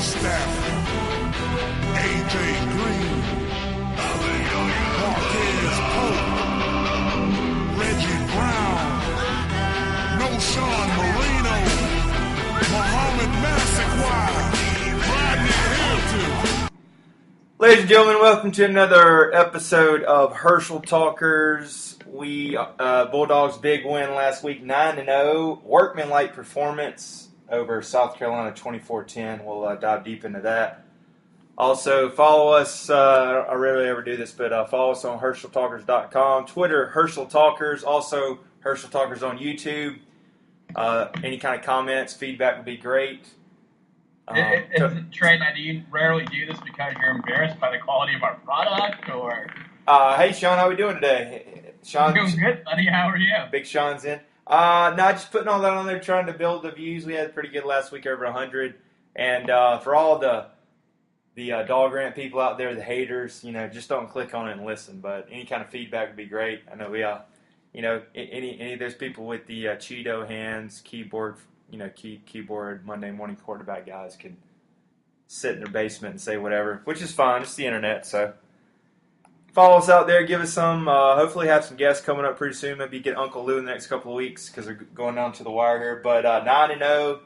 Stafford, AJ Green, Marquez Pope, Reggie Brown, No Sean Marino, Muhammad Massaquoi, Rodney Hampton. Ladies and gentlemen, welcome to another episode of Herschel Talkers. Bulldogs big win last week, 9-0. Workmanlike performance over South Carolina 24-10. We'll dive deep into that. Also, follow us. I rarely ever do this, but follow us on HerschelTalkers.com. Twitter, Herschel Talkers. Also, Herschel Talkers on YouTube. Any kind of comments, feedback would be great. Trey, now do you rarely do this because you're embarrassed by the quality of our product, or? Hey, Sean, how we doing today? Sean, doing good, buddy. How are you? Big Sean's in. No, just putting all that on there, trying to build the views. We had pretty good last week, over 100. And for all the Dawg rant people out there, the haters, just don't click on it and listen. But any kind of feedback would be great. I know any of those people with the Cheeto hands, keyboard, keyboard Monday morning quarterback guys can sit in their basement and say whatever, which is fine. It's the internet, so follow us out there. Give us some. Hopefully, have some guests coming up pretty soon. Maybe get Uncle Lou in the next couple of weeks because they're going down to the wire here. But 9-0,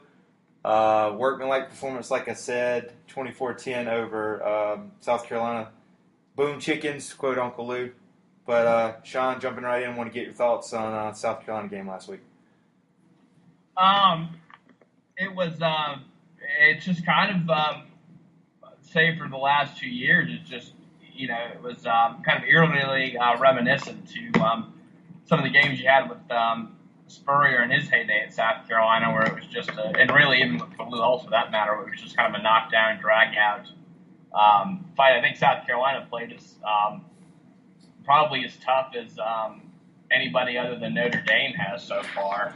workmanlike performance, like I said, 24-10 over South Carolina. Boom chickens, quote Uncle Lou. But Sean, jumping right in, want to get your thoughts on South Carolina game last week. It was, it's just kind of, say for the last 2 years, it's just, it was kind of eerily reminiscent to some of the games you had with Spurrier in his heyday at South Carolina, where it was just, and really even with Lou Holtz for that matter, it was just kind of a knockdown, drag-out fight. I think South Carolina played as probably as tough as anybody other than Notre Dame has so far.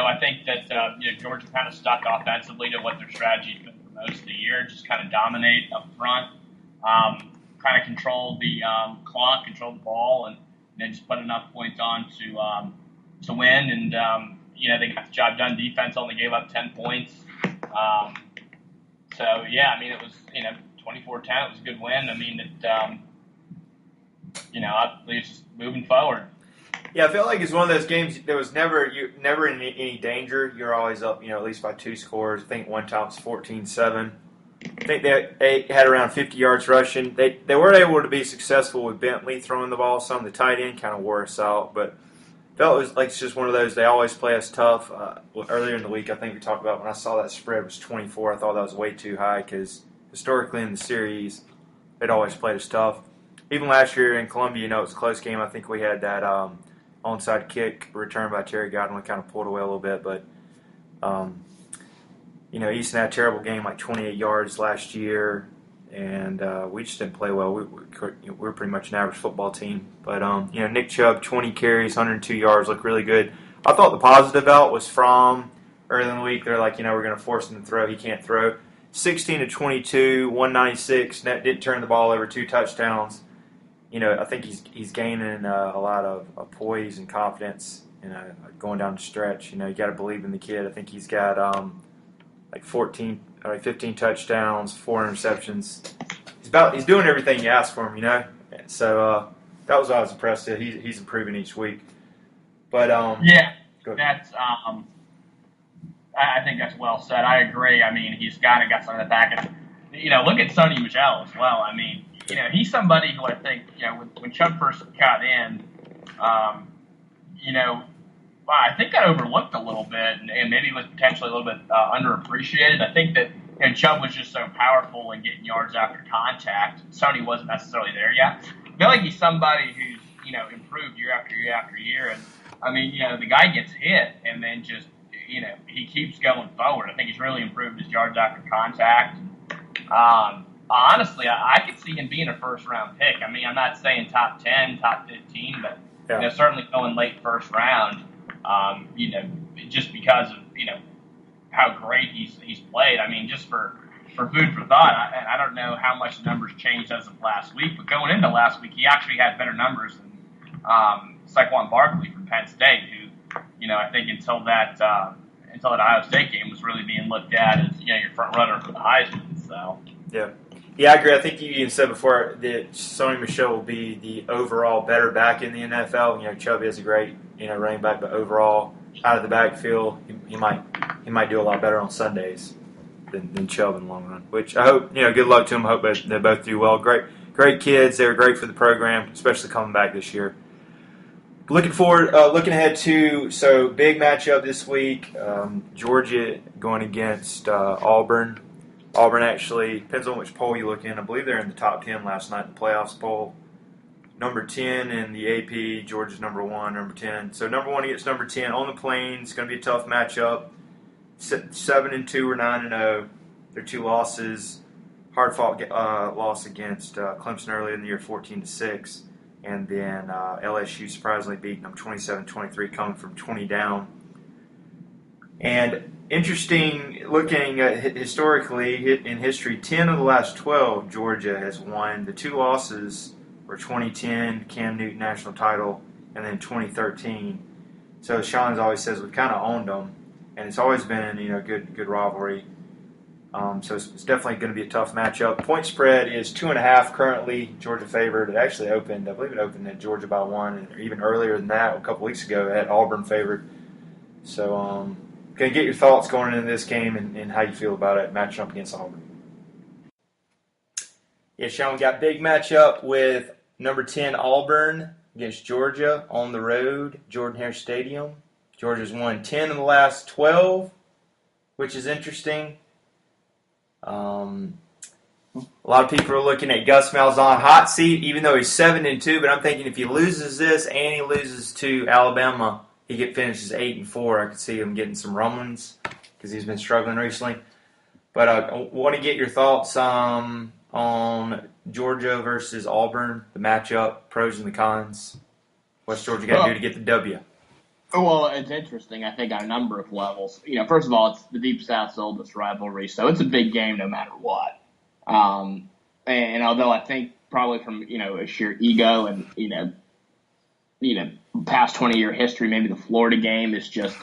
I think that Georgia kind of stuck offensively to what their strategy has been for most of the year, just kind of dominate up front, kind of control the clock, control the ball, and then just put enough points on to win. And they got the job done. Defense only gave up 10 points. It was 24-10. It was a good win. I mean, I believe it's just moving forward. Yeah, I feel like it's one of those games. There was never in any danger. You're always up, at least by 2 scores. I think one time it was 14-7. I think they had around 50 yards rushing. They weren't able to be successful with Bentley throwing the ball. Some of the tight end kind of wore us out, but felt it was like it's just one of those. They always play us tough. Earlier in the week, I think we talked about when I saw that spread was 24. I thought that was way too high because historically in the series, they'd always played us tough. Even last year in Columbia, it was a close game. I think we had that onside kick returned by Terry Godwin. We kind of pulled away a little bit, but Easton had a terrible game, like 28 yards last year, and we just didn't play well. We're pretty much an average football team. But, Nick Chubb, 20 carries, 102 yards, looked really good. I thought the positive out was from early in the week. They're like, we're going to force him to throw. He can't throw. 16-22, 196, didn't turn the ball over, 2 touchdowns. I think he's gaining a lot of poise and confidence, going down the stretch. You got to believe in the kid. I think he's got 15 touchdowns, 4 interceptions. He's doing everything you ask for him, So that was what I was impressed with. He's improving each week. But that's I think that's well said. I agree. I mean, he's got some of the back end. Look at Sonny Michel as well. I mean, he's somebody who I think, when Chubb first got in, I think got overlooked a little bit, and maybe was potentially a little bit underappreciated. I think that Chubb was just so powerful in getting yards after contact. Sony wasn't necessarily there yet. I feel like he's somebody who's improved year after year after year, and I mean the guy gets hit and then just he keeps going forward. I think he's really improved his yards after contact. Honestly, I could see him being a first-round pick. I mean, I'm not saying top 10, top 15, but certainly going late first round. Just because of how great he's played. I mean, just for food for thought, I don't know how much the numbers changed as of last week, but going into last week, he actually had better numbers than Saquon Barkley from Penn State, who I think until that until that Ohio State game was really being looked at as your front runner for the Heisman. So yeah, I agree. I think you even said before that Sony Michel will be the overall better back in the NFL. Chubby is a great running back, but overall out of the backfield, he might do a lot better on Sundays than Chubb in the long run. Which I hope good luck to them. I hope they both do well. Great kids. They were great for the program, especially coming back this year. Looking ahead to big matchup this week. Georgia going against Auburn. Auburn actually, depends on which poll you look in. I believe they're in the top 10 last night in the playoffs poll. Number 10 in the AP, Georgia's number 1, number 10. So number 1 against number 10 on the Plains. Going to be a tough matchup. 7-2 or 9-0. Their 2 losses. Hard-fought loss against Clemson earlier in the year, 14-6. And then LSU surprisingly beating them 27-23, coming from 20 down. And interesting, looking at historically in history, 10 of the last 12 Georgia has won. The 2 losses were 2010 Cam Newton national title, and then 2013. So Sean always says we've kind of owned them, and it's always been good rivalry. So it's definitely going to be a tough matchup. Point spread is 2.5 currently. Georgia favored. It actually opened. I believe it opened at Georgia by 1, and even earlier than that, a couple weeks ago, it had Auburn favored. So. Can you get your thoughts going into this game and how you feel about it matching up against Auburn? Yeah, Sean, we got big matchup with number 10 Auburn against Georgia on the road, Jordan-Hare Stadium. Georgia's won 10 of the last 12, which is interesting. A lot of people are looking at Gus Malzahn hot seat, even though he's 7-2. But I'm thinking if he loses this and he loses to Alabama, he finishes 8-4. I could see him getting some rumblings because he's been struggling recently. But I want to get your thoughts on Georgia versus Auburn, the matchup, pros and the cons. What's Georgia got to do to get the W? Well, it's interesting, I think, on a number of levels. First of all, it's the Deep South's oldest rivalry, so it's a big game no matter what. And although I think probably from, a sheer ego and, past 20-year history, maybe the Florida game is just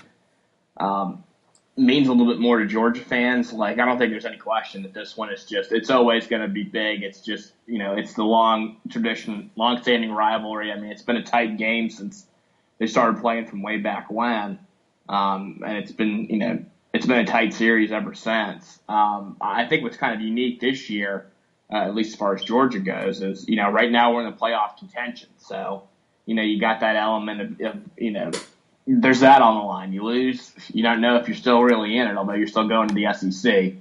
means a little bit more to Georgia fans. Like, I don't think there's any question that this one is it's always going to be big. It's just, it's the long-standing rivalry. I mean, it's been a tight game since they started playing from way back when. And it's been, it's been a tight series ever since. I think what's kind of unique this year, at least as far as Georgia goes, is, right now we're in the playoff contention. So, you got that element of there's that on the line. You lose, you don't know if you're still really in it, although you're still going to the SEC.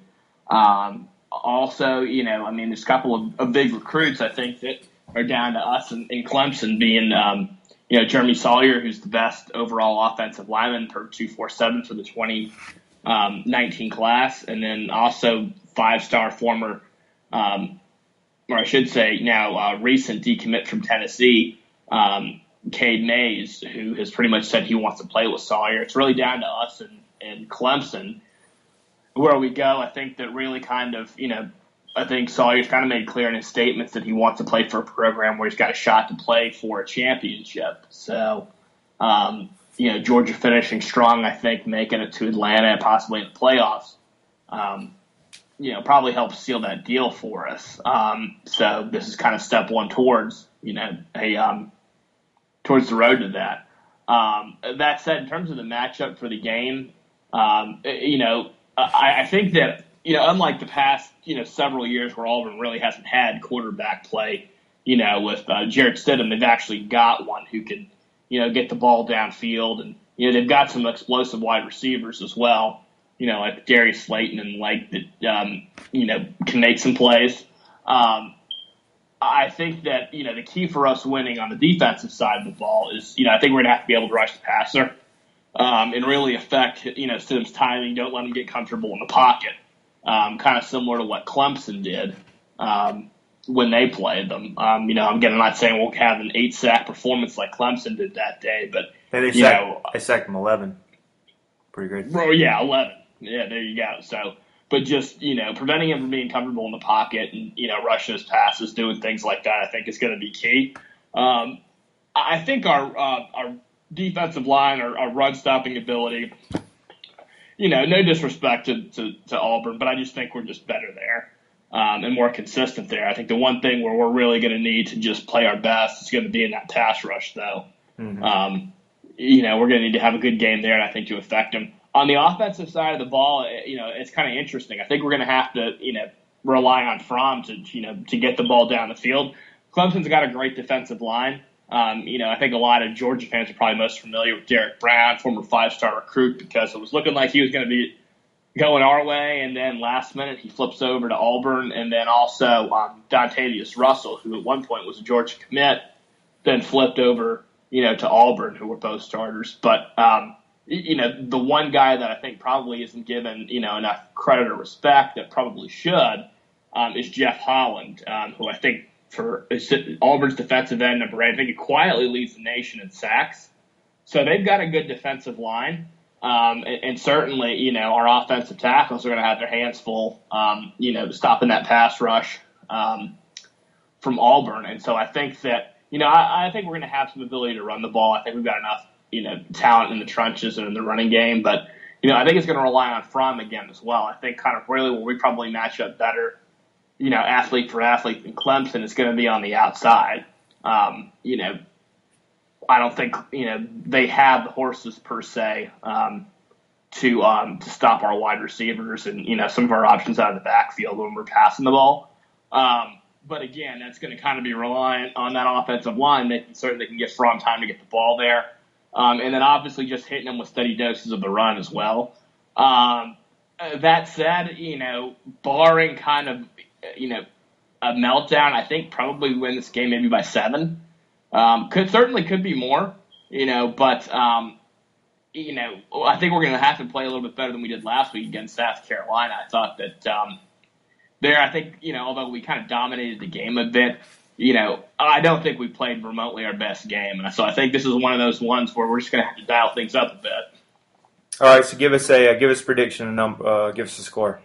Also, there's a couple of big recruits, I think, that are down to us in Clemson being, Jeremy Sawyer, who's the best overall offensive lineman per 247 for the 2019 class, and then also 5-star former, or I should say now recent decommit from Tennessee, Cade Mays, who has pretty much said he wants to play with Sawyer. It's really down to us and Clemson where we go. I think that really kind of, I think Sawyer's kind of made clear in his statements that he wants to play for a program where he's got a shot to play for a championship. So, Georgia finishing strong, I think, making it to Atlanta, possibly in the playoffs, probably helps seal that deal for us. So this is kind of step one towards, towards the road to that. That said, in terms of the matchup for the game, I think that, unlike the past, several years where Auburn really hasn't had quarterback play, with Jarrett Stidham, they've actually got one who can, get the ball downfield. And, they've got some explosive wide receivers as well, like Darius Slayton and that, can make some plays. I think that, the key for us winning on the defensive side of the ball is, I think we're going to have to be able to rush the passer and really affect, Stidham's timing. Don't let him get comfortable in the pocket. Kind of similar to what Clemson did when they played them. I'm not saying we'll have an 8-sack performance like Clemson did that day, but, they sacked him 11. Pretty great. Oh, yeah, 11. Yeah, there you go. So, but just, preventing him from being comfortable in the pocket and, rushing his passes, doing things like that, I think is going to be key. I think our defensive line, our run-stopping ability, no disrespect to Auburn, but I just think we're just better there and more consistent there. I think the one thing where we're really going to need to just play our best is going to be in that pass rush, though. Mm-hmm. We're going to need to have a good game there, and I think to affect them. On the offensive side of the ball, it's kind of interesting. I think we're going to have to, rely on Fromm to get the ball down the field. Clemson's got a great defensive line. I think a lot of Georgia fans are probably most familiar with Derek Brown, former 5-star recruit, because it was looking like he was going to be going our way, and then last minute he flips over to Auburn, and then also Dontavius Russell, who at one point was a Georgia commit, then flipped over, to Auburn, who were both starters. But, the one guy that I think probably isn't given, enough credit or respect that probably should is Jeff Holland, who I think for Auburn's defensive end number 8, I think he quietly leads the nation in sacks. So they've got a good defensive line. And certainly, our offensive tackles are going to have their hands full, stopping that pass rush from Auburn. And so I think that, I think we're going to have some ability to run the ball. I think we've got enough, talent in the trenches and in the running game. But, I think it's going to rely on Fromm again as well. I think kind of really where we probably match up better, athlete for athlete in Clemson is going to be on the outside. I don't think, they have the horses per se to stop our wide receivers and, some of our options out of the backfield when we're passing the ball. But again, that's going to kind of be reliant on that offensive line. They can get Fromm time to get the ball there. And then obviously just hitting them with steady doses of the run as well. That said, barring kind of, a meltdown, I think probably win this game maybe by 7. Could be more, but I think we're going to have to play a little bit better than we did last week against South Carolina. I thought that I think, although we kind of dominated the game a bit, I don't think we played remotely our best game. And so I think this is one of those ones where we're just going to have to dial things up a bit. All right, so give us a prediction and give us a score.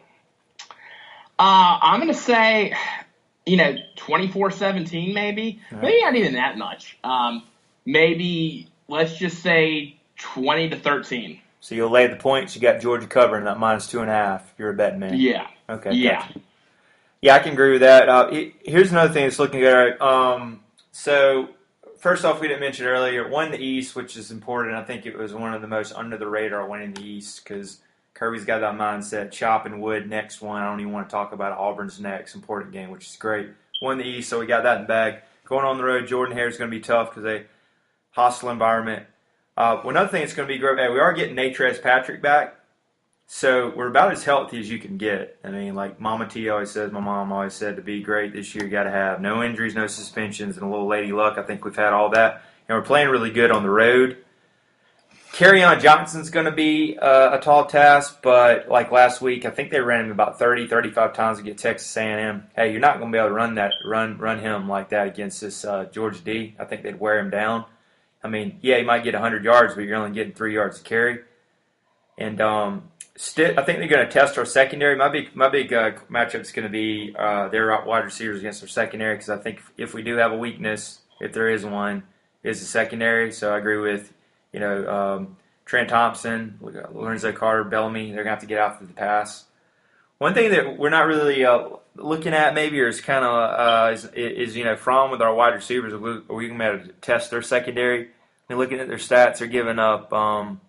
I'm going to say, 24-17 maybe. Right. Maybe not even that much. Maybe let's just say 20-13. So you'll lay the points. You got Georgia covering that -2.5. You're a betting man. Yeah. Okay. Yeah. Gotcha. Yeah, I can agree with that. Here's another thing that's looking good. So first off, we didn't mention earlier, won the East, which is important. I think it was one of the most under the radar winning the East because Kirby's got that mindset. Chopping wood, next one. I don't even want to talk about Auburn's next important game, which is great. Won the East, so we got that in the bag. Going on the road, Jordan-Hare is going to be tough because they hostile environment. Another thing that's going to be great, we are getting Natrez Patrick back. So we're about as healthy as you can get. I mean, like Mama T always says, my mom always said, to be great this year, you got to have no injuries, no suspensions, and a little lady luck. I think we've had all that. And we're playing really good on the road. Kerryon Johnson's going to be a tall task, but like last week, I think they ran him about 30, 35 times to get Texas A&M. Hey, you're not going to be able to run him like that against this Georgia D. I think they'd wear him down. I mean, yeah, he might get 100 yards, but you're only getting 3 yards to carry. And I think they're going to test our secondary. My big matchup is going to be their wide receivers against our secondary because I think if we do have a weakness, if there is one, is the secondary. So I agree with Trent Thompson, Lorenzo Carter, Bellamy. They're going to have to get after the pass. One thing that we're not really looking at maybe is kind of is Fromm with our wide receivers. Are we going to test their secondary? And looking at their stats, they're giving up about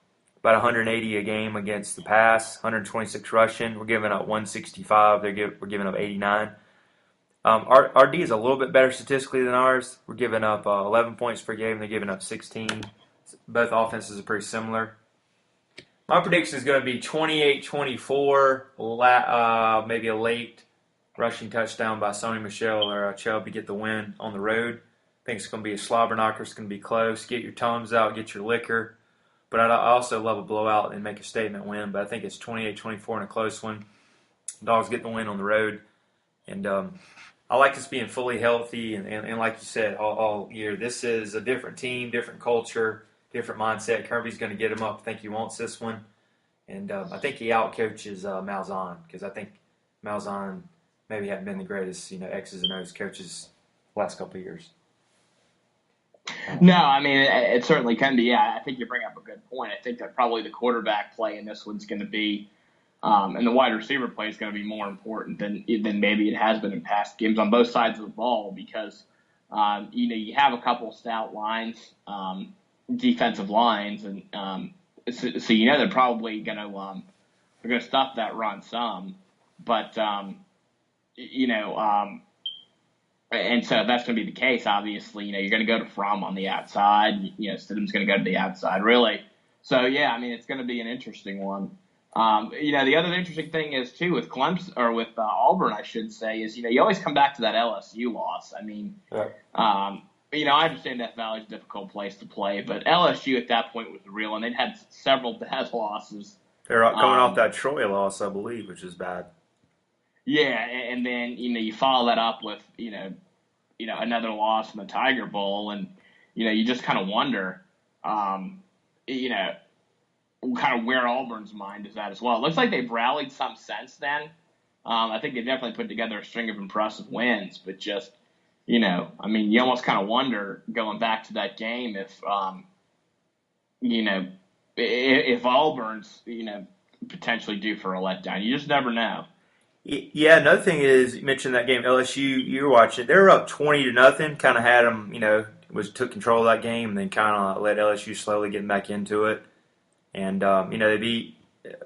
180 a game against the pass, 126 rushing. We're giving up 165. We're giving up 89. Our D is a little bit better statistically than ours. We're giving up 11 points per game. They're giving up 16. Both offenses are pretty similar. My prediction is going to be 28-24, maybe a late rushing touchdown by Sony Michel or Chubb to get the win on the road. I think it's going to be a slobber knocker. It's going to be close. Get your Tums out. Get your liquor. But I also love a blowout and make a statement win. But I think it's 28-24 in a close one. Dogs get the win on the road. And I like us being fully healthy. And like you said, all year, this is a different team, different culture, different mindset. Kirby's going to get him up. I think he wants this one. And I think he outcoaches Malzahn because I think Malzahn maybe hadn't been the greatest, X's and O's coaches the last couple of years. No, I mean, it certainly can be. Yeah, I think you bring up a good point. I think that probably the quarterback play in this one's going to be, and the wide receiver play is going to be more important than maybe it has been in past games on both sides of the ball because, you have a couple stout lines, defensive lines, and so they're probably going to stop that run some, but and so if that's going to be the case, obviously, you're going to go to Fromm on the outside. Stidham's going to go to the outside, really. So, yeah, I mean, it's going to be an interesting one. The other interesting thing is, too, with Clemson, or with Auburn, I should say, is, you always come back to that LSU loss. I mean, I understand Death Valley is a difficult place to play, but LSU at that point was real, and they'd had several bad losses. They're coming off that Troy loss, I believe, which is bad. Yeah, and then you follow that up with another loss in the Tiger Bowl, and you just kind of wonder, kind of where Auburn's mind is at as well. It looks like they've rallied some since then. I think they definitely put together a string of impressive wins, but just you almost kind of wonder going back to that game if Auburn's potentially due for a letdown. You just never know. Yeah, another thing is, you mentioned that game, LSU, you were watching it. They were up 20-0, kind of had them, took control of that game, and then kind of let LSU slowly get back into it. And, they beat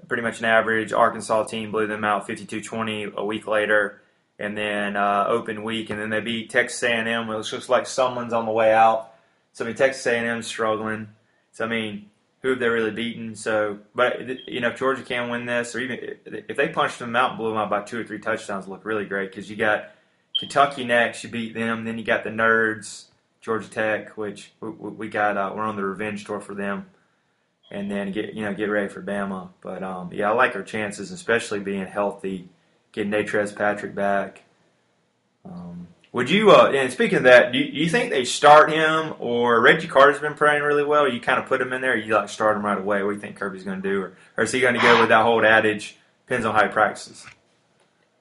pretty much an average Arkansas team, blew them out 52-20 a week later, and then open week. And then they beat Texas A&M. It was just like someone's on the way out. So, Texas A&M's struggling. So, who have they really beaten? So, but if Georgia can win this, or even if they punched them out and blew them out by 2 or 3 touchdowns, look really great because you got Kentucky next, you beat them, then you got the Nerds, Georgia Tech, which we got. We're on the revenge tour for them, and then get ready for Bama. But I like our chances, especially being healthy, getting Natrez Patrick back. Would you, and speaking of that, do you think they start him, or Reggie Carter's been playing really well, or you kind of put him in there, or you start him right away? What do you think Kirby's going to do? Or is he going to go with that whole adage, depends on how he practices?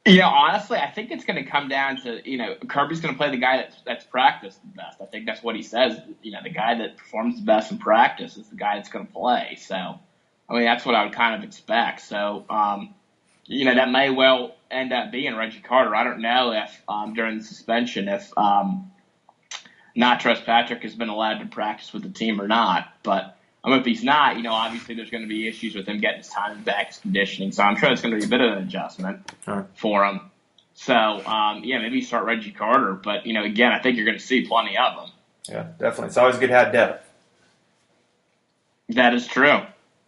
Honestly, I think it's going to come down to, Kirby's going to play the guy that's practiced the best. I think that's what he says. The guy that performs the best in practice is the guy that's going to play. So, that's what I would kind of expect. So, that may well end up being Reggie Carter. I don't know if during the suspension if Natrez Patrick has been allowed to practice with the team or not. But if he's not, obviously there's going to be issues with him getting his time back, his conditioning. So I'm sure it's going to be a bit of an adjustment for him. So, maybe you start Reggie Carter. But, again, I think you're going to see plenty of them. Yeah, definitely. It's always good to have depth. That is true.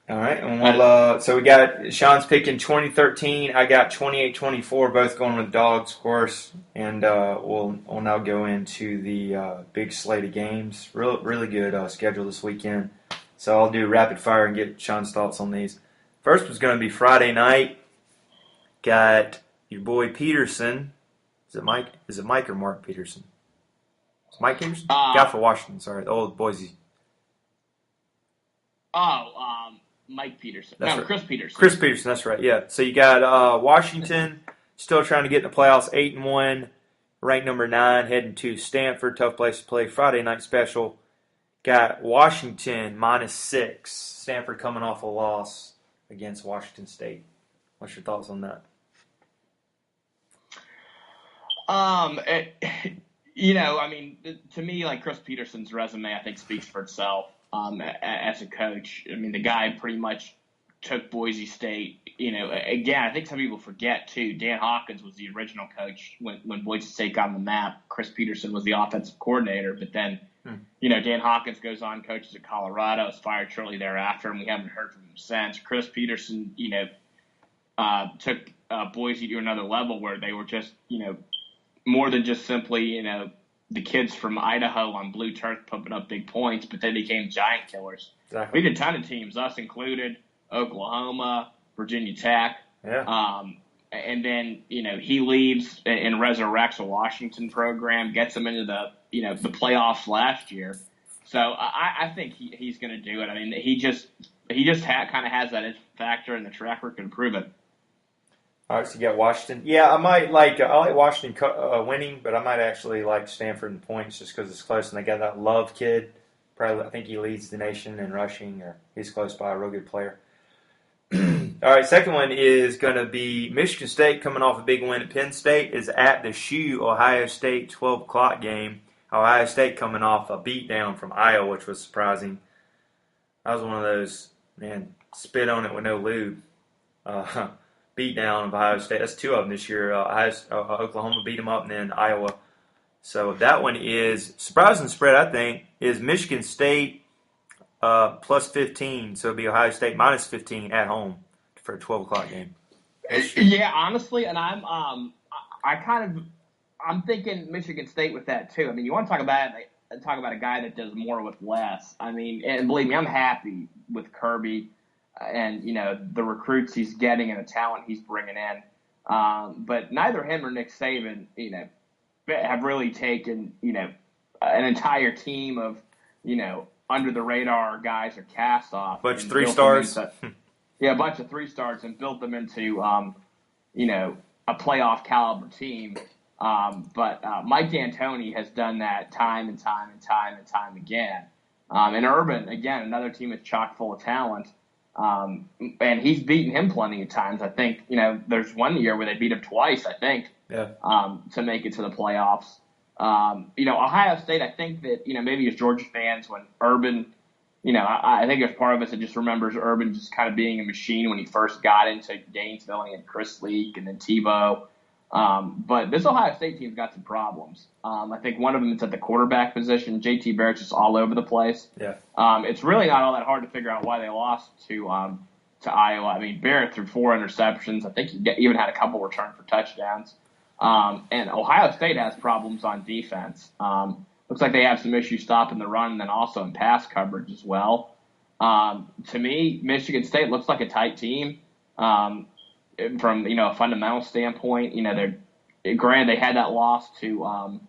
All right, and so we got Sean's picking 2013. I got 28-24, both going with Dogs, of course. And we'll now go into the big slate of games. Really good schedule this weekend. So I'll do rapid fire and get Sean's thoughts on these. First was going to be Friday night. Got your boy Peterson. Is it Mike or Mark Peterson? It's Mike Peterson? Guy for Washington, sorry. The old Boise. Mike Peterson. That's no, right. Chris Peterson. Chris Peterson, that's right, yeah. So you got Washington still trying to get in the playoffs, 8-1, ranked number 9, heading to Stanford, tough place to play. Friday night special. Got Washington -6. Stanford coming off a loss against Washington State. What's your thoughts on that? To me, Chris Peterson's resume, I think, speaks for itself. As a coach, the guy pretty much took Boise State. Again, I think some people forget too. Dan Hawkins was the original coach when Boise State got on the map. Chris Peterson was the offensive coordinator, but then, Dan Hawkins goes on, coaches at Colorado, is fired shortly thereafter, and we haven't heard from him since. Chris Peterson, took Boise to another level where they were just, more than just simply, the kids from Idaho on blue turf pumping up big points, but they became giant killers. Exactly. We had a ton of teams, us included, Oklahoma, Virginia Tech. Yeah. And then, he leaves and resurrects a Washington program, gets them into the playoffs last year. So I think he's going to do it. He just kind of has that factor and the track record to prove it. All right, so you got Washington. Yeah, I like Washington winning, but I might actually like Stanford in points just because it's close, and they got that Love kid. Probably, I think he leads the nation in rushing, or he's close by, a real good player. All right, second one is going to be Michigan State coming off a big win at Penn State is at the Shoe Ohio State 12 o'clock game. Ohio State coming off a beatdown from Iowa, which was surprising. That was one of those, man, spit on it with no lube. Beatdown of Ohio State. That's two of them this year. Oklahoma beat them up, and then Iowa. So that one is surprising spread, I think, is Michigan State plus 15. So it'll be Ohio State minus 15 at home for a 12 o'clock game. Yeah, honestly, and I'm thinking Michigan State with that too. I mean, you want to talk about a guy that does more with less. I mean, and believe me, I'm happy with Kirby and the recruits he's getting and the talent he's bringing in. But neither him or Nick Saban, have really taken an entire team of under the radar guys or cast off. Bunch of 3-stars. Yeah, a bunch of 3-stars and built them into a playoff caliber team. But Mike D'Antoni has done that time and time again. And Urban, again, another team that's chock full of talent. And he's beaten him plenty of times. I think, there's one year where they beat him twice, I think, to make it to the playoffs. Ohio State, I think that, maybe as Georgia fans, when Urban, I think there's part of us that just remembers Urban just kind of being a machine when he first got into Gainesville and Chris Leak and then Tebow. But this Ohio State team's got some problems. I think one of them is at the quarterback position. JT Barrett's just all over the place. Yeah. It's really not all that hard to figure out why they lost to Iowa. I mean, Barrett threw 4 interceptions. I think he even had a couple returned for touchdowns. And Ohio State has problems on defense. Looks like they have some issues stopping the run and then also in pass coverage as well. To me, Michigan State looks like a tight team. From a fundamental standpoint, granted they had that loss to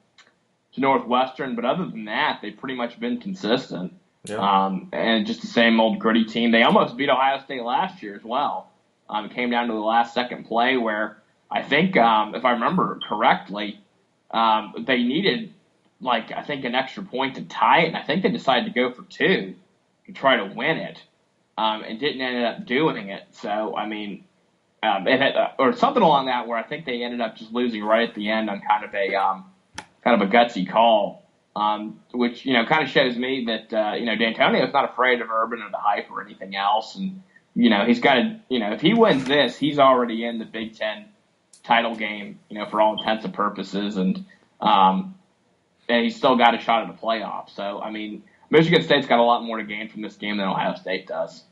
Northwestern, but other than that, they've pretty much been consistent. Yeah. And just the same old gritty team. They almost beat Ohio State last year as well. It came down to the last second play where I think, if I remember correctly, they needed an extra point to tie it, and I think they decided to go for 2 to try to win it, and didn't end up doing it. So I mean. Or something along that, where I think they ended up just losing right at the end on kind of a gutsy call, which kind of shows me that D'Antonio's not afraid of Urban or the hype or anything else, and he's got to if he wins this, he's already in the Big Ten title game, for all intents and purposes, and he's still got a shot at the playoffs. So I mean, Michigan State's got a lot more to gain from this game than Ohio State does.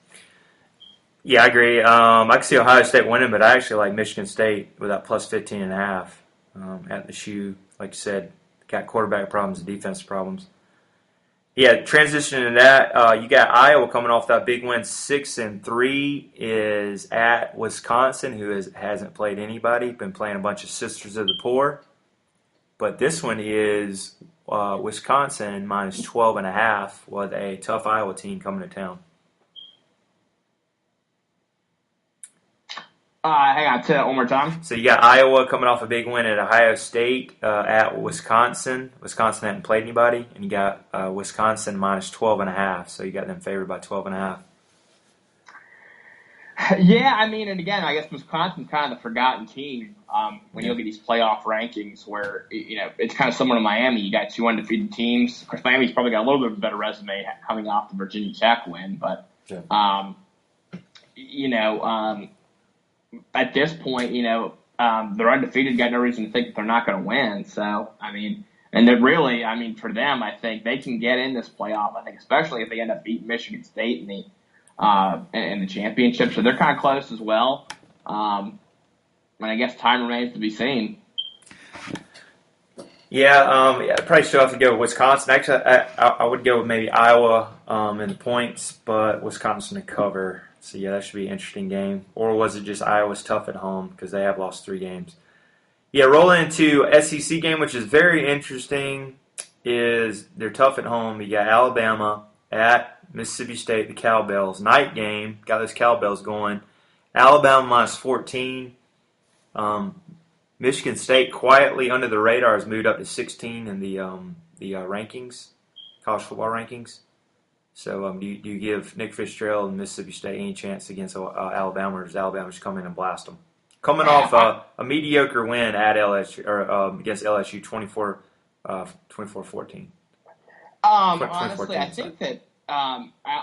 Yeah, I agree. I can see Ohio State winning, but I actually like Michigan State with that plus 15.5 at the Shoe. Like you said, got quarterback problems and defense problems. Yeah, transitioning to that, you got Iowa coming off that big win. 6-3 is at Wisconsin, who hasn't played anybody. Been playing a bunch of Sisters of the Poor. But this one is Wisconsin minus 12.5 with a tough Iowa team coming to town. Hang on, say that one more time. So you got Iowa coming off a big win at Ohio State at Wisconsin. Wisconsin hadn't played anybody, and you got Wisconsin minus 12.5. So you got them favored by 12.5. Yeah, I mean, and again, I guess Wisconsin's kind of the forgotten team when you look at these playoff rankings, where it's kind of similar to Miami. You got 2 undefeated teams. Of course, Miami's probably got a little bit of a better resume coming off the Virginia Tech win, but at this point, they're undefeated. Got no reason to think that they're not going to win. So, I mean, and they're really, for them, I think they can get in this playoff. I think, especially if they end up beating Michigan State in the championship. So they're kind of close as well. And I guess time remains to be seen. Yeah, I'd probably still have to go with Wisconsin. Actually, I would go with maybe Iowa in the points, but Wisconsin to cover. So, yeah, that should be an interesting game. Or was it just Iowa's tough at home because they have lost 3 games? Yeah, rolling into SEC game, which is very interesting, is they're tough at home. You got Alabama at Mississippi State, the Cowbells. Night game, got those Cowbells going. Alabama minus 14. Michigan State quietly under the radar has moved up to 16 in the rankings, college football rankings. So do you give Nick Fitzgerald and Mississippi State any chance against Alabama, or does Alabama just come in and blast them? Coming off a mediocre win at LSU or against LSU, 24-14. Honestly, I think that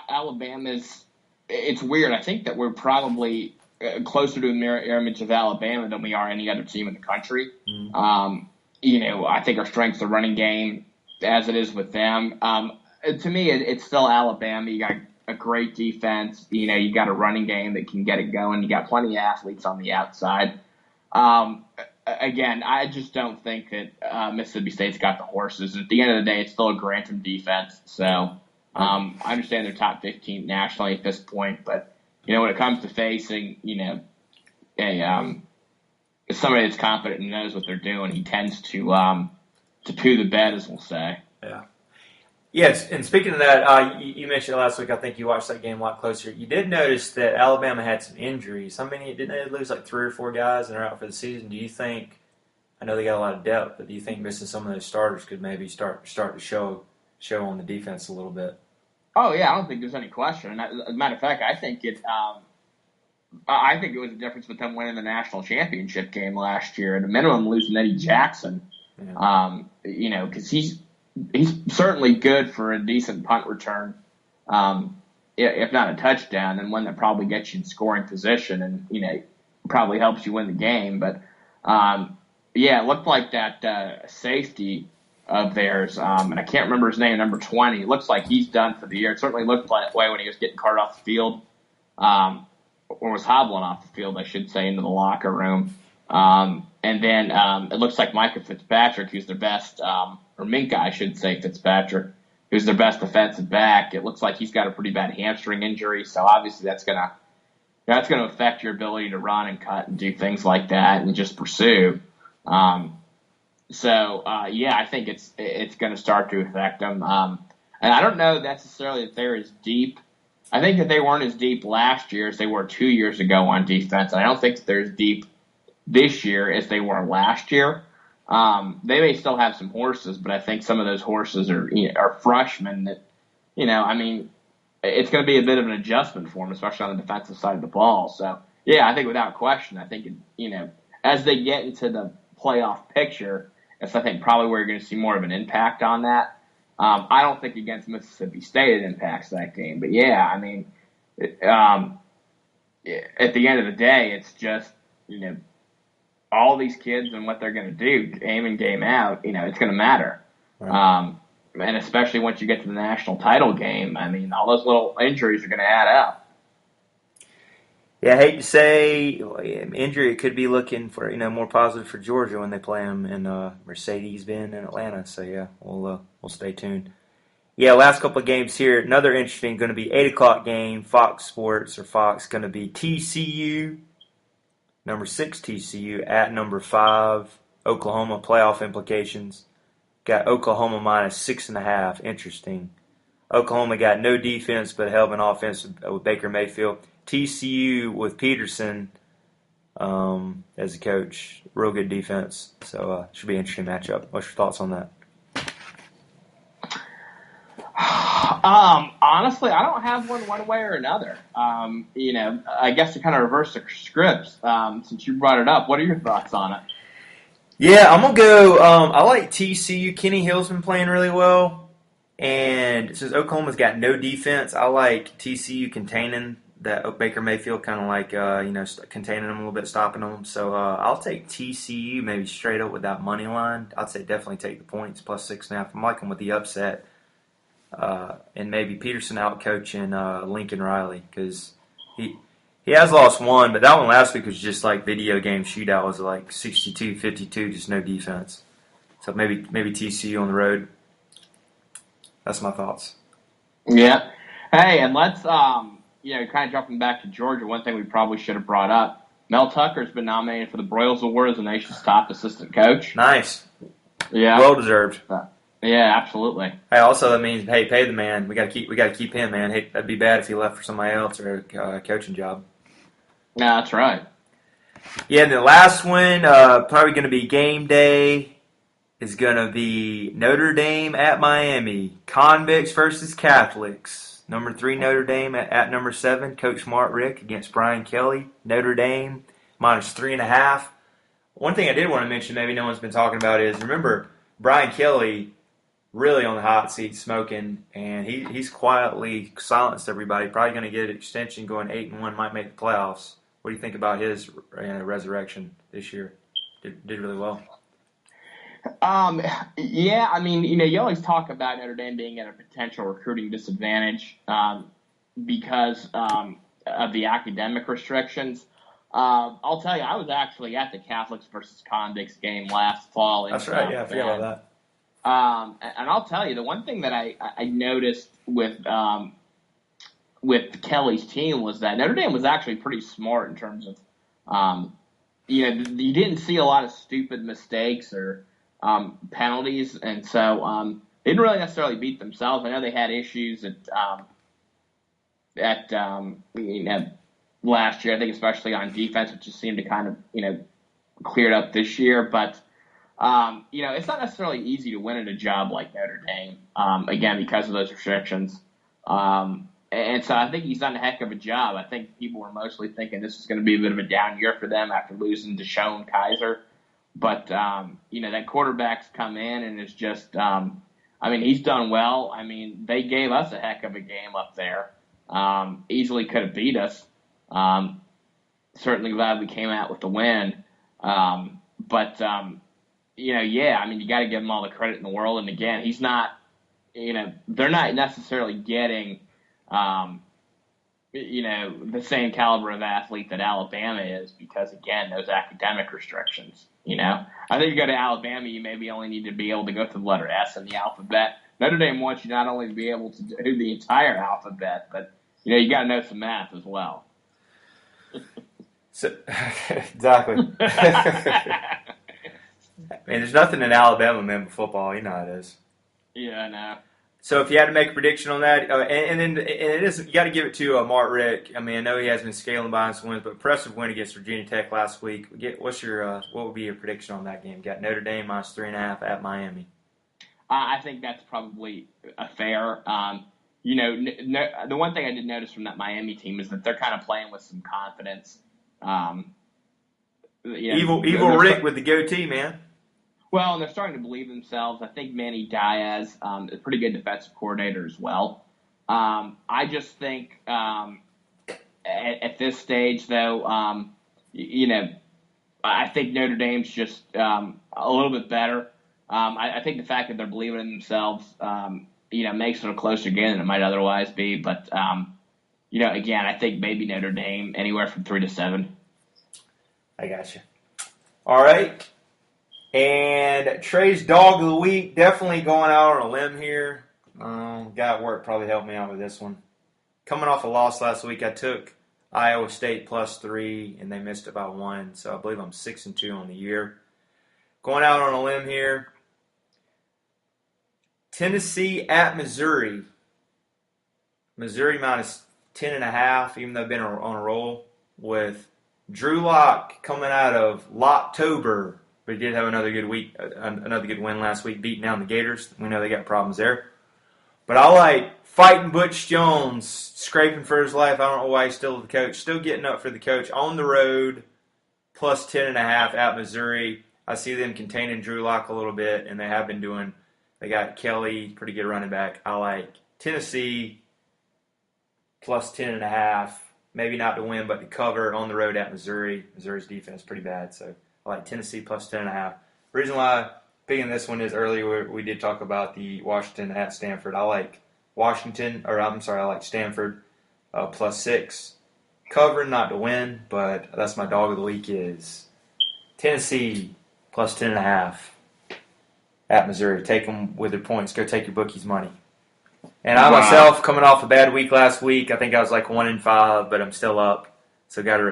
Alabama's. It's weird. I think that we're probably closer to a mirror image of Alabama than we are any other team in the country. Mm-hmm. I think our strength's the running game, as it is with them. To me, it's still Alabama. You got a great defense. You got a running game that can get it going. You got plenty of athletes on the outside. Again, I just don't think that Mississippi State's got the horses. At the end of the day, it's still a Grantham defense. So I understand they're top 15 nationally at this point, but when it comes to facing somebody that's confident and knows what they're doing, he tends to poo the bed, as we'll say. Yeah. Yes, and speaking of that, you mentioned last week, I think you watched that game a lot closer. You did notice that Alabama had some injuries. Didn't they lose like 3 or 4 guys and they're out for the season? Do you think, I know they got a lot of depth, but do you think missing some of those starters could maybe start to show on the defense a little bit? Oh, yeah, I don't think there's any question. As a matter of fact, I think it was a difference with them winning the national championship game last year. At a minimum, losing Eddie Jackson, because he's certainly good for a decent punt return, if not a touchdown, and one that probably gets you in scoring position and, probably helps you win the game. But, it looked like that safety of theirs, and I can't remember his name, number 20. It looks like he's done for the year. It certainly looked that way when he was getting carted off the field, or was hobbling off the field, I should say, into the locker room. And then it looks like Micah Fitzpatrick, who's their best, or Minka, I should say, Fitzpatrick, who's their best defensive back. It looks like he's got a pretty bad hamstring injury, so obviously that's gonna affect your ability to run and cut and do things like that and just pursue. I think it's going to start to affect them. And I don't know necessarily that they're as deep. I think that they weren't as deep last year as they were 2 years ago on defense. And I don't think that they're as deep this year as they were last year. They may still have some horses, but I think some of those horses are freshmen that, it's going to be a bit of an adjustment for them, especially on the defensive side of the ball. So, I think without question, I think, as they get into the playoff picture, that's, I think, probably where you're going to see more of an impact on that. I don't think against Mississippi State it impacts that game. But, at the end of the day, it's just, all these kids and what they're going to do, game in, game out, it's going to matter. Right. And especially once you get to the national title game, all those little injuries are going to add up. Yeah, I hate to say injury. It could be looking for more positive for Georgia when they play them in Mercedes-Benz in Atlanta. So we'll stay tuned. Yeah, last couple of games here. Another interesting going to be 8:00 game. Fox Sports or Fox going to be TCU, number 6 TCU at number 5 Oklahoma. Playoff implications. Got Oklahoma minus 6.5. Interesting. Oklahoma got no defense but a hell of an offense with Baker Mayfield. TCU with Peterson as a coach, real good defense. So should be an interesting matchup. What's your thoughts on that? Honestly, I don't have one way or another. I guess to kind of reverse the scripts, since you brought it up, what are your thoughts on it? Yeah, I'm going to go, I like TCU. Kenny Hill's been playing really well. And since Oklahoma's got no defense, I like TCU containing that Baker Mayfield, kind of like, containing them a little bit, stopping them. So I'll take TCU maybe straight up with that money line. I'd say definitely take the points plus 6.5. I'm liking with the upset. And maybe Peterson out coaching Lincoln Riley because he has lost one, but that one last week was just like video game shootout. It was like 62-52, just no defense. So maybe TCU on the road. That's my thoughts. Yeah. Hey, and let's kind of jumping back to Georgia. One thing we probably should have brought up: Mel Tucker's been nominated for the Broyles Award as the nation's top assistant coach. Nice. Yeah. Well deserved. Yeah, absolutely. Hey, also that means pay the man. We got to keep him, man. Hey, that'd be bad if he left for somebody else or a coaching job. Yeah, that's right. Yeah, and the last one, probably going to be game day, is going to be Notre Dame at Miami. Convicts versus Catholics. Number 3 Notre Dame at number 7. Coach Mark Richt against Brian Kelly. Notre Dame minus 3.5. One thing I did want to mention, maybe no one's been talking about, is remember Brian Kelly really on the hot seat smoking, and he's quietly silenced everybody. Probably going to get an extension, going 8-1, might make the playoffs. What do you think about his resurrection this year? Did really well. Yeah, I mean, you always talk about Notre Dame being at a potential recruiting disadvantage because of the academic restrictions. I'll tell you, I was actually at the Catholics versus Convicts game last fall. That's right. Yeah, I forgot about that. And I'll tell you, the one thing that I noticed with Kelly's team was that Notre Dame was actually pretty smart in terms of, you didn't see a lot of stupid mistakes or penalties, and so they didn't really necessarily beat themselves. I know they had issues at last year, I think, especially on defense, which just seemed to kind of cleared up this year. But it's not necessarily easy to win at a job like Notre Dame, again because of those restrictions. And so I think he's done a heck of a job. I think people were mostly thinking this is going to be a bit of a down year for them after losing Deshaun Kaiser. But, that quarterback's come in and is just, he's done well. I mean, they gave us a heck of a game up there. Easily could have beat us. Certainly glad we came out with the win. You got to give him all the credit in the world. And again, he's not, they're not necessarily getting, the same caliber of athlete that Alabama is because, again, those academic restrictions, I think you go to Alabama, you maybe only need to be able to go through the letter S in the alphabet. Notre Dame wants you not only to be able to do the entire alphabet, but, you got to know some math as well. So, exactly. There's nothing in Alabama, man, but football. You know how it is. Yeah, I know. So if you had to make a prediction on that, and it is, you got to give it to Mark Richt. I mean, I know he has been scaling by some wins, but impressive win against Virginia Tech last week. What would be your prediction on that game? You got Notre Dame minus 3.5 at Miami. I think that's probably a fair. The one thing I did notice from that Miami team is that they're kind of playing with some confidence. Evil Rick with the goatee, man. Well, and they're starting to believe themselves. I think Manny Diaz is a pretty good defensive coordinator as well. I just think at this stage, though, I think Notre Dame's just a little bit better. I think the fact that they're believing in themselves, makes it a closer game than it might otherwise be. But, again, I think maybe Notre Dame anywhere from 3-7. I got you. All right. And Trey's Dog of the Week, definitely going out on a limb here. Guy at work probably helped me out with this one. Coming off a loss last week, I took Iowa State +3, and they missed it by 1. So I believe I'm 6-2 on the year. Going out on a limb here. Tennessee at Missouri. Missouri minus 10.5, even though they've been on a roll, with Drew Lock coming out of Locktober. But he did have another good win last week, beating down the Gators. We know they got problems there. But I like fighting Butch Jones, scraping for his life. I don't know why he's still the coach. Still getting up for the coach on the road, plus 10.5 at Missouri. I see them containing Drew Lock a little bit, and they have been doing. They got Kelly, pretty good running back. I like Tennessee plus 10.5. Maybe not to win, but to cover on the road at Missouri. Missouri's defense is pretty bad, so I like Tennessee plus 10.5. The reason why I'm picking this one is earlier we did talk about the Washington at Stanford. I like I like Stanford plus 6. Covering, not to win, but that's my dog of the week is Tennessee plus 10.5 at Missouri. Take them with their points. Go take your bookies' money. And I myself, coming off a bad week last week, I think I was like 1-5, but I'm still up. So got to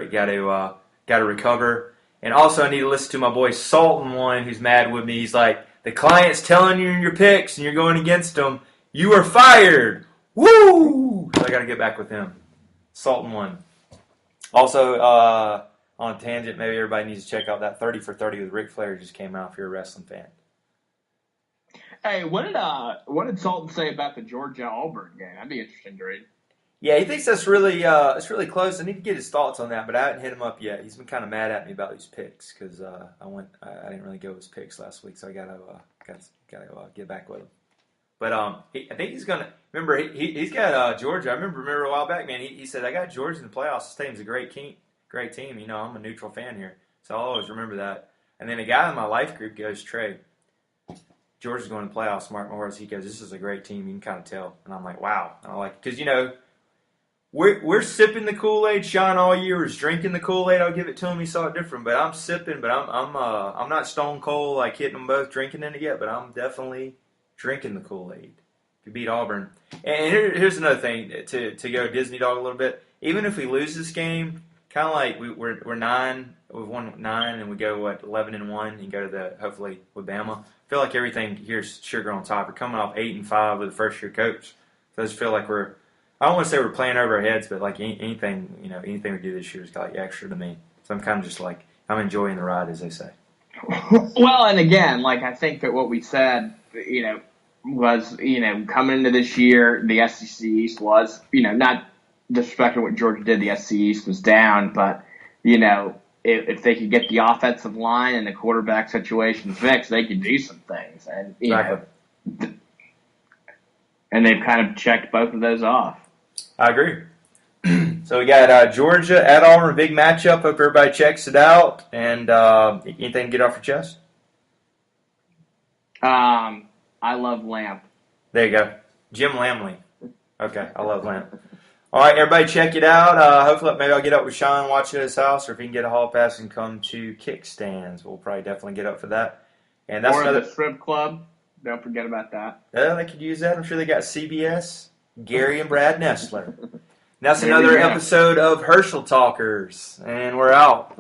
recover. And also, I need to listen to my boy Sultan one, who's mad with me. He's like, the client's telling you your picks, and you're going against them. You are fired. Woo! So I got to get back with him. Sultan one. Also, on tangent, maybe everybody needs to check out that 30 for 30 with Ric Flair just came out if you're a wrestling fan. Hey, what did Sultan say about the Georgia Auburn game? That'd be interesting to read. Yeah, he thinks that's really it's really close. I need to get his thoughts on that, but I haven't hit him up yet. He's been kind of mad at me about these picks because I didn't really go with his picks last week, so I gotta get back with him. But I think he's gonna remember he's got Georgia. I remember a while back, man. He said I got Georgia in the playoffs. This team's a great team. You know, I'm a neutral fan here, so I'll always remember that. And then a guy in my life group goes, Trey, Georgia's going to the playoffs. Mark Morris, he goes, this is a great team. You can kind of tell. And I'm like, wow. And I'm like, because you know. We're sipping the Kool-Aid. Sean all year was drinking the Kool-Aid. I'll give it to him. He saw it different, but I'm sipping. But I'm not stone cold like hitting them both drinking in it yet. But I'm definitely drinking the Kool-Aid to beat Auburn. And here's another thing to go Disney Dog a little bit. Even if we lose this game, kind of like we're 9, we've won 9, and we go 11-1 and go to the hopefully with Bama. I feel like everything here's sugar on top. We're coming off 8-5 with a first year coach. So I just feel like I don't want to say we're playing over our heads, but like anything we do this year is like extra to me. So I'm kind of just like I'm enjoying the ride, as they say. Well, and again, like I think that what we said, was coming into this year, the SEC East was not disrespecting what Georgia did. The SEC East was down, but if they could get the offensive line and the quarterback situation fixed, they could do some things, and and they've kind of checked both of those off. I agree. So we got Georgia at Auburn, big matchup. Hope everybody checks it out. And anything to get off your chest? I love Lamp. There you go. Jim Lamley. Okay, I love Lamp. All right, everybody check it out. Hopefully maybe I'll get up with Sean, watch it at his house, or if he can get a hall pass and come to Kickstands, we'll probably definitely get up for that. And that's the strip club. Don't forget about that. Yeah, they could use that. I'm sure they got CBS, Gary and Brad Nestler. That's another episode of Herschel Talkers, and we're out.